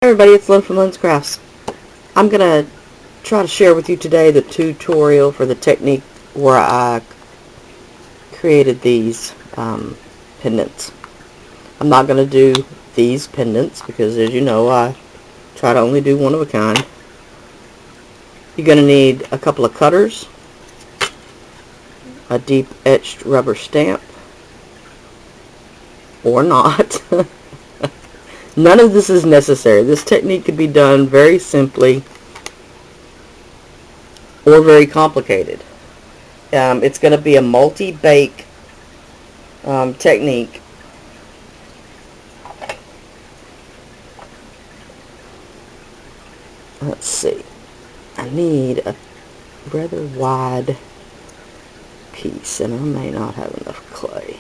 Everybody, it's Lyn from Lyn's Crafts. I'm going to try to share with you today the tutorial for the technique where I created these pendants. I'm not going to do these pendants because, as you know, I try to only do one of a kind. You're going to need a couple of cutters, a deep etched rubber stamp, or not. None of this is necessary. This technique could be done very simply or very complicated. It's going to be a multi-bake technique. Let's see. I need a rather wide piece, and I may not have enough clay.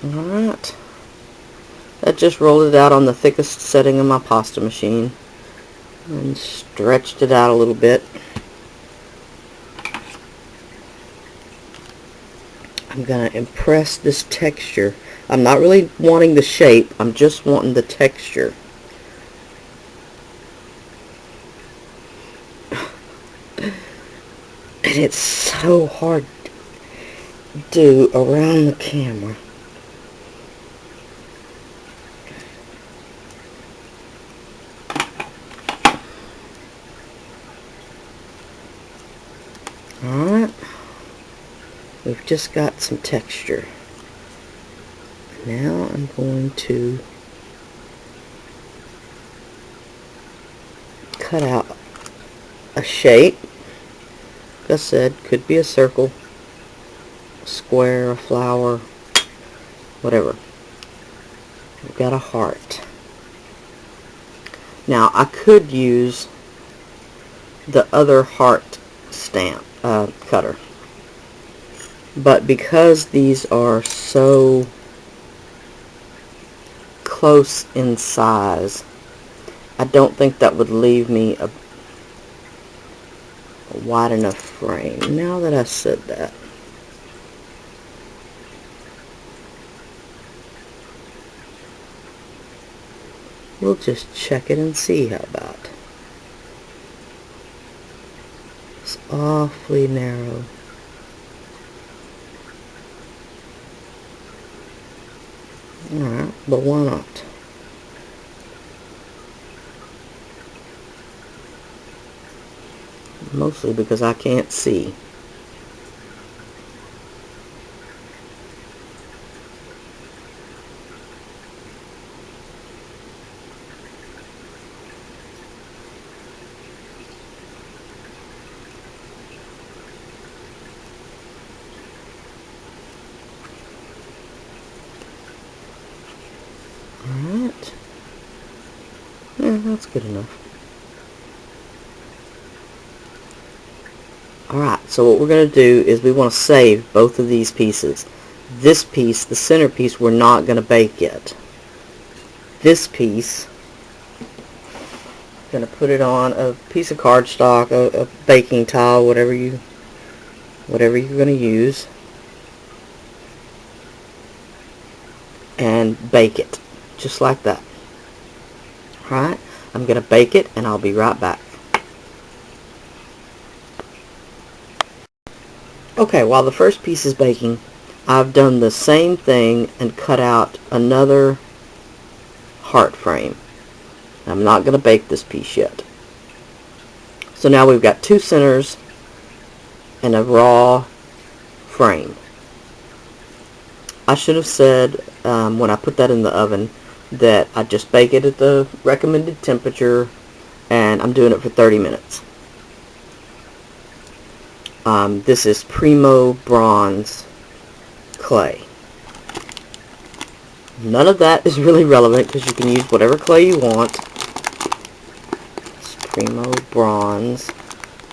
Alright, I just rolled it out on the thickest setting of my pasta machine and stretched it out a little bit. I'm going to impress this texture. I'm not really wanting the shape, I'm just wanting the texture. And it's so hard to do around the camera. Alright, we've just got some texture. Now I'm going to cut out a shape. Like I said, could be a circle, a square, a flower, whatever. We've got a heart. Now I could use the other heart stamp cutter, but because these are so close in size, I don't think that would leave me a wide enough frame. Now that I said that, we'll just check it and see. How about? It's awfully narrow. Alright, but why not? Mostly because I can't see. Alright. Yeah, that's good enough. Alright, so what we're going to do is we want to save both of these pieces. This piece, the center piece, we're not going to bake yet. This piece, I'm going to put it on a piece of cardstock, a baking towel, whatever you're going to use, and bake it just like that. Alright, I'm going to bake it and I'll be right back. Okay, while the first piece is baking, I've done the same thing and cut out another heart frame. I'm not going to bake this piece yet. So now we've got two centers and a raw frame. I should have said when I put that in the oven that I just bake it at the recommended temperature, and I'm doing it for 30 minutes. This is Primo Bronze clay. None of that is really relevant because you can use whatever clay you want. It's Primo Bronze.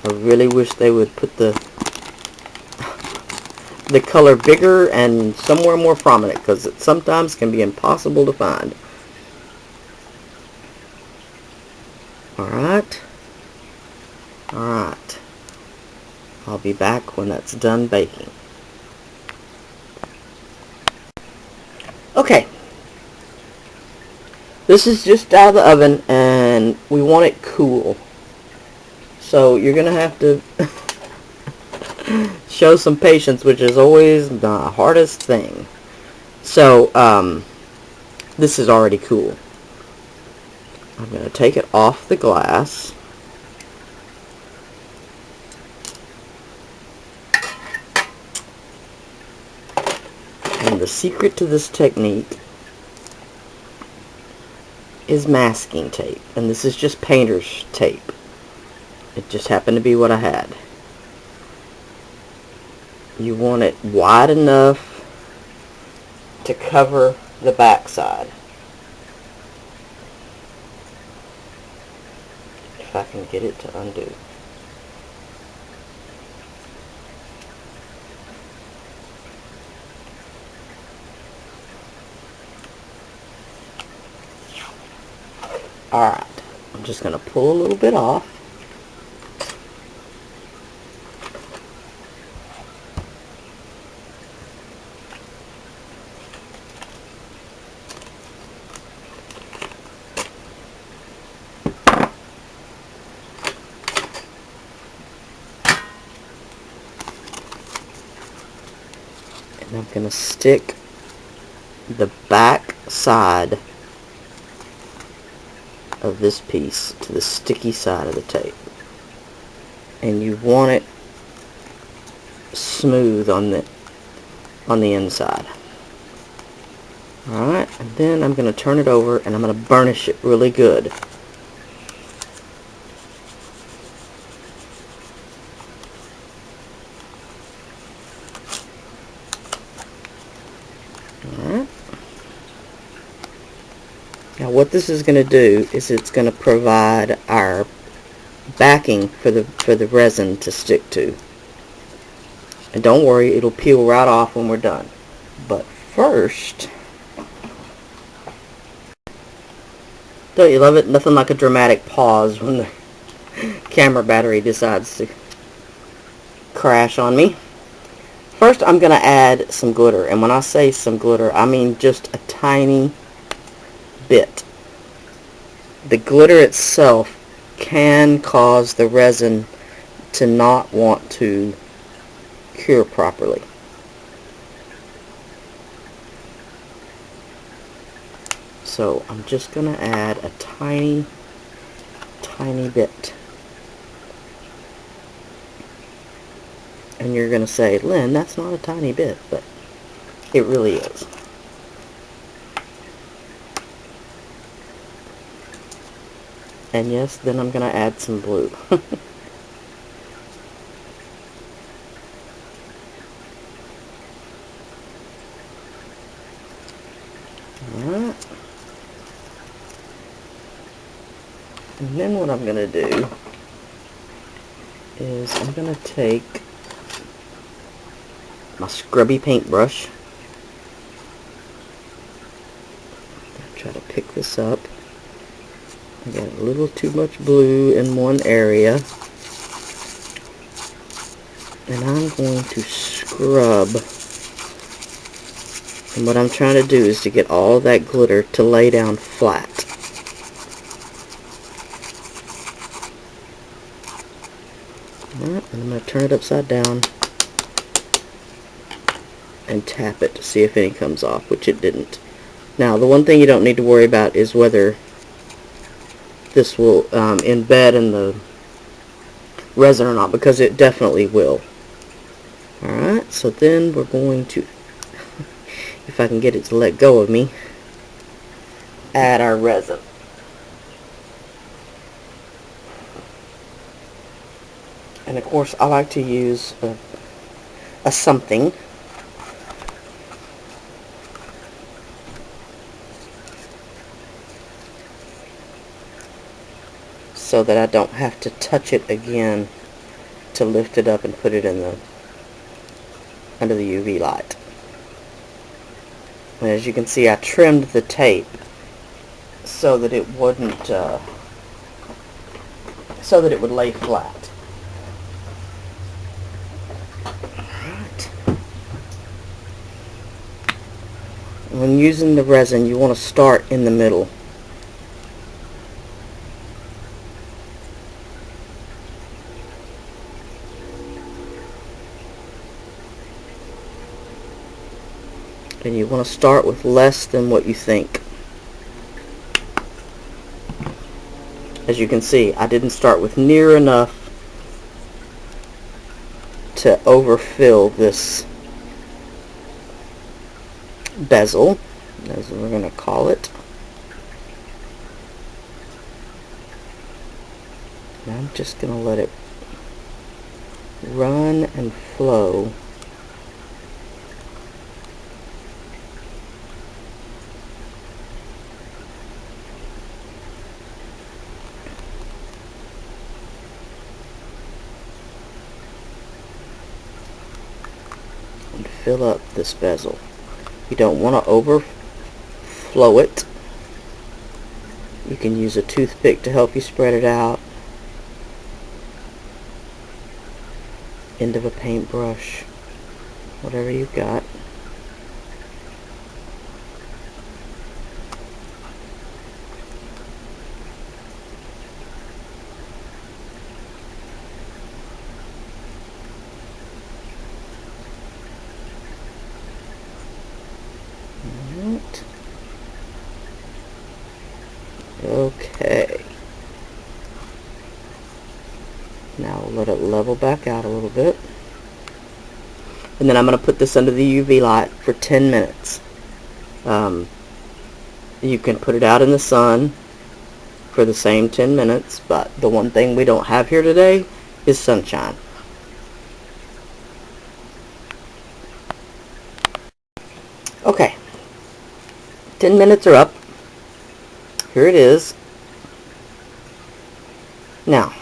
I really wish they would put the color bigger and somewhere more prominent, because it sometimes can be impossible to find. Alright. Alright. I'll be back when that's done baking. Okay. This is just out of the oven, and we want it cool. So you're going to have to show some patience, which is always the hardest thing. So, this is already cool. I'm going to take it off the glass. And the secret to this technique is masking tape. And this is just painter's tape. It just happened to be what I had. You want it wide enough to cover the back side. If I can get it to undo. Alright, I'm just going to pull a little bit off. And I'm going to stick the back side of this piece to the sticky side of the tape. And you want it smooth on the inside. Alright, and then I'm going to turn it over and I'm going to burnish it really good. Alright. Now what this is going to do is it's going to provide our backing for the resin to stick to. And don't worry, it'll peel right off when we're done. But first, don't you love it? Nothing like a dramatic pause when the camera battery decides to crash on me. First, I'm going to add some glitter. And when I say some glitter, I mean just a tiny bit. The glitter itself can cause the resin to not want to cure properly. So I'm just going to add a tiny bit. And you're going to say, Lynn, that's not a tiny bit, but it really is. And yes, then I'm going to add some blue. Alright. And then what I'm going to do is I'm going to take my scrubby paintbrush. Try to pick this up. I got a little too much blue in one area. And I'm going to scrub. And what I'm trying to do is to get all that glitter to lay down flat. Alright, and I'm going to turn it upside down and tap it to see if any comes off, which it didn't. Now, the one thing you don't need to worry about is whether this will embed in the resin or not, because it definitely will. Alright, so then we're going to, if I can get it to let go of me, add our resin. And of course I like to use a something. So that I don't have to touch it again to lift it up and put it in the under the UV light. And as you can see, I trimmed the tape so that it wouldn't so that it would lay flat. Alright. When using the resin, you want to start in the middle. And you want to start with less than what you think. As you can see, I didn't start with near enough to overfill this bezel, as we're going to call it. And I'm just going to let it run and flow. And fill up this bezel. You don't want to overflow it. You can use a toothpick to help you spread it out. End of a paintbrush, whatever you've got. Alright. Okay. Now we'll let it level back out a little bit. And then I'm going to put this under the UV light for 10 minutes. You can put it out in the sun for the same 10 minutes, but the one thing we don't have here today is sunshine. Okay. 10 minutes are up. Here it is. Now,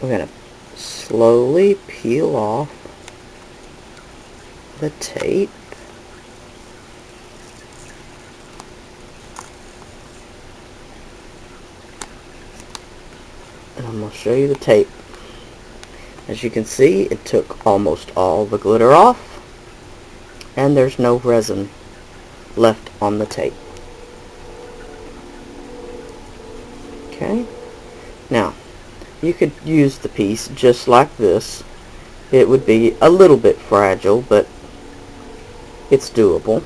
we're going to slowly peel off the tape. And I'm going to show you the tape. As you can see, it took almost all the glitter off, and there's no resin left on the tape. Okay. Now, you could use the piece just like this. It would be a little bit fragile, but it's doable.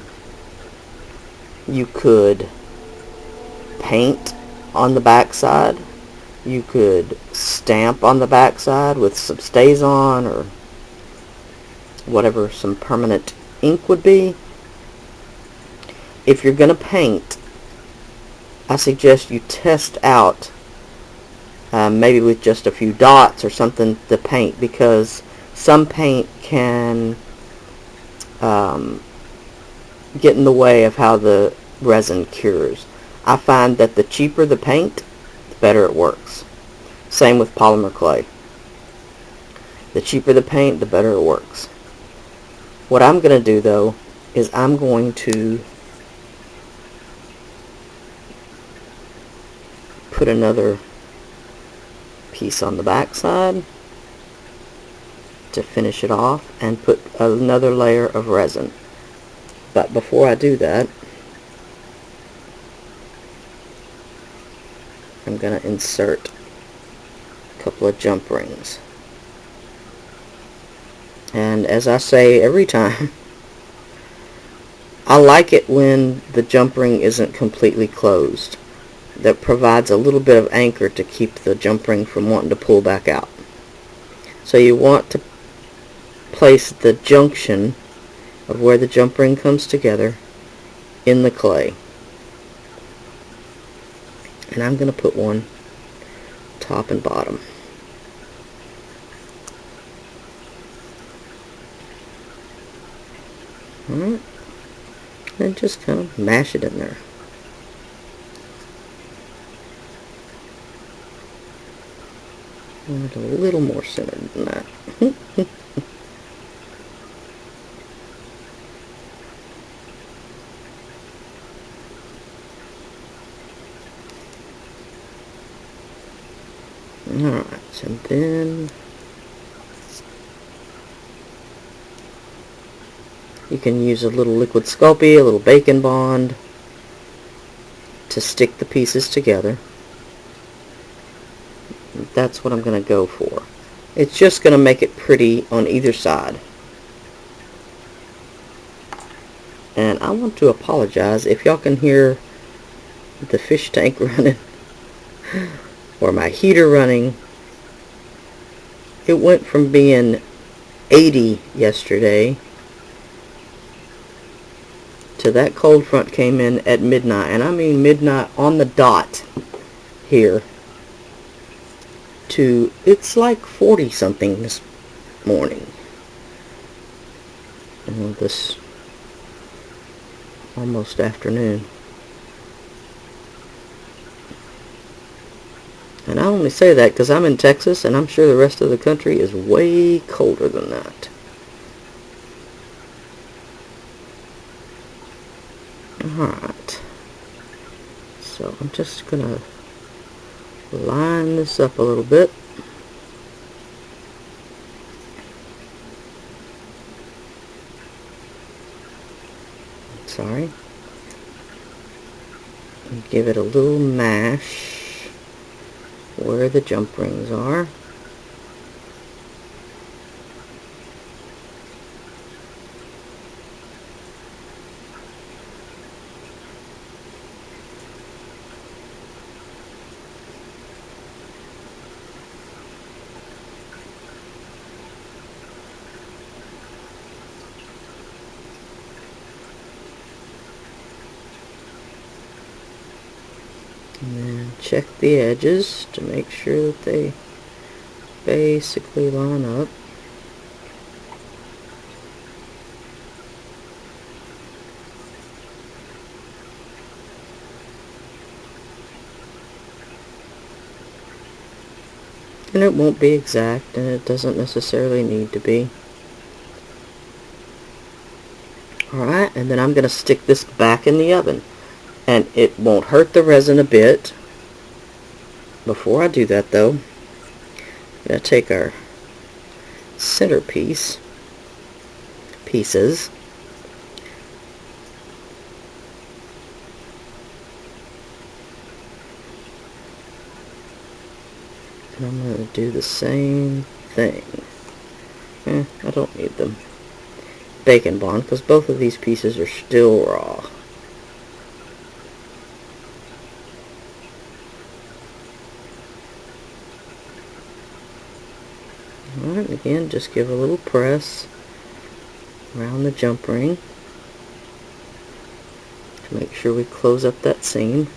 You could paint on the back side. You could stamp on the back side with some StazOn or whatever some permanent ink would be. If you're going to paint, I suggest you test out maybe with just a few dots or something to paint, because some paint can get in the way of how the resin cures. I find that the cheaper the paint, the better it works. Same with polymer clay. The cheaper the paint, the better it works. What I'm going to do though is I'm going to put another piece on the back side to finish it off and put another layer of resin. But before I do that, I'm going to insert a couple of jump rings. And as I say every time, I like it when the jump ring isn't completely closed. That provides a little bit of anchor to keep the jump ring from wanting to pull back out. So you want to place the junction of where the jump ring comes together in the clay. And I'm going to put one top and bottom. Alright, and just kind of mash it in there. And a little more centered than that. Alright, and then you can use a little liquid Sculpey, a little Bacon Bond to stick the pieces together. That's what I'm going to go for. It's just going to make it pretty on either side. And I want to apologize if y'all can hear the fish tank running or my heater running. It went from being 80 yesterday to that cold front came in at midnight, and I mean midnight on the dot here, to it's like 40 something this morning. And this almost afternoon. And I only say that because I'm in Texas, and I'm sure the rest of the country is way colder than that. Alright. So I'm just going to line this up a little bit. Sorry. And give it a little mash where the jump rings are. And then check the edges to make sure that they basically line up. And it won't be exact, and it doesn't necessarily need to be. Alright, and then I'm going to stick this back in the oven. And it won't hurt the resin a bit. Before I do that though, I'm going to take our centerpiece pieces, and I'm going to do the same thing. I don't need them Bacon Bond because both of these pieces are still raw. Alright, again, just give a little press around the jump ring to make sure we close up that seam.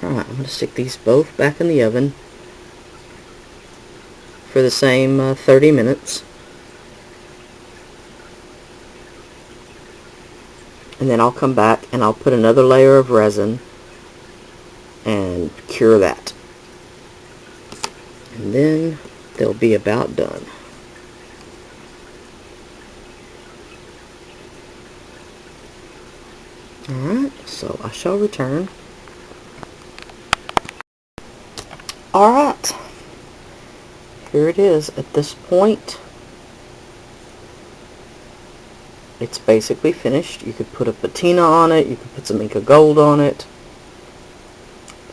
Alright, I'm going to stick these both back in the oven for the same 30 minutes. And then I'll come back and I'll put another layer of resin and cure that. And then they'll be about done. Alright, so I shall return. Alright, here it is. At this point, it's basically finished. You could put a patina on it, you could put some Inca Gold on it,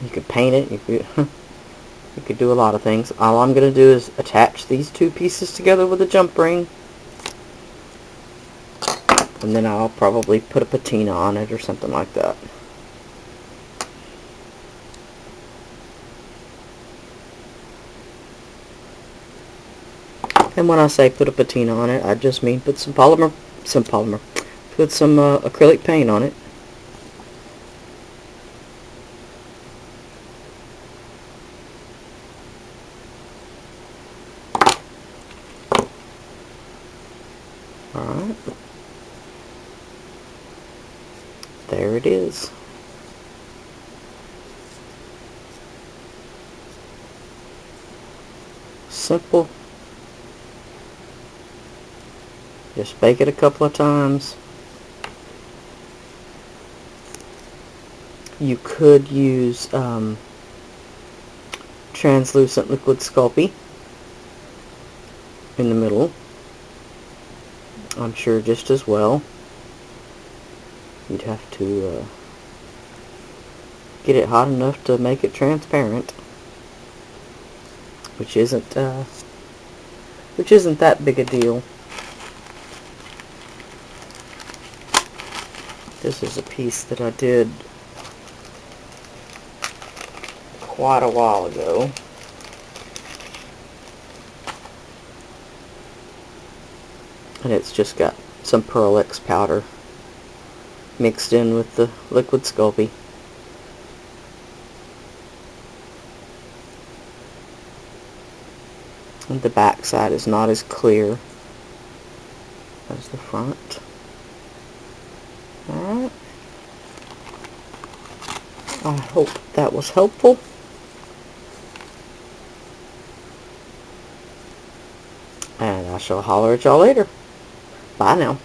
you could paint it, you could do a lot of things. All I'm going to do is attach these two pieces together with a jump ring, and then I'll probably put a patina on it or something like that. And when I say put a patina on it, I just mean put some polymer, put some acrylic paint on it. Alright. There it is. Simple. Just bake it a couple of times. You could use translucent liquid Sculpey in the middle. I'm sure just as well. You'd have to get it hot enough to make it transparent, which isn't that big a deal. This is a piece that I did quite a while ago. And it's just got some Pearl X powder mixed in with the liquid Sculpey. And the back side is not as clear as the front. Alright. I hope that was helpful. And I shall holler at y'all later. Bye now.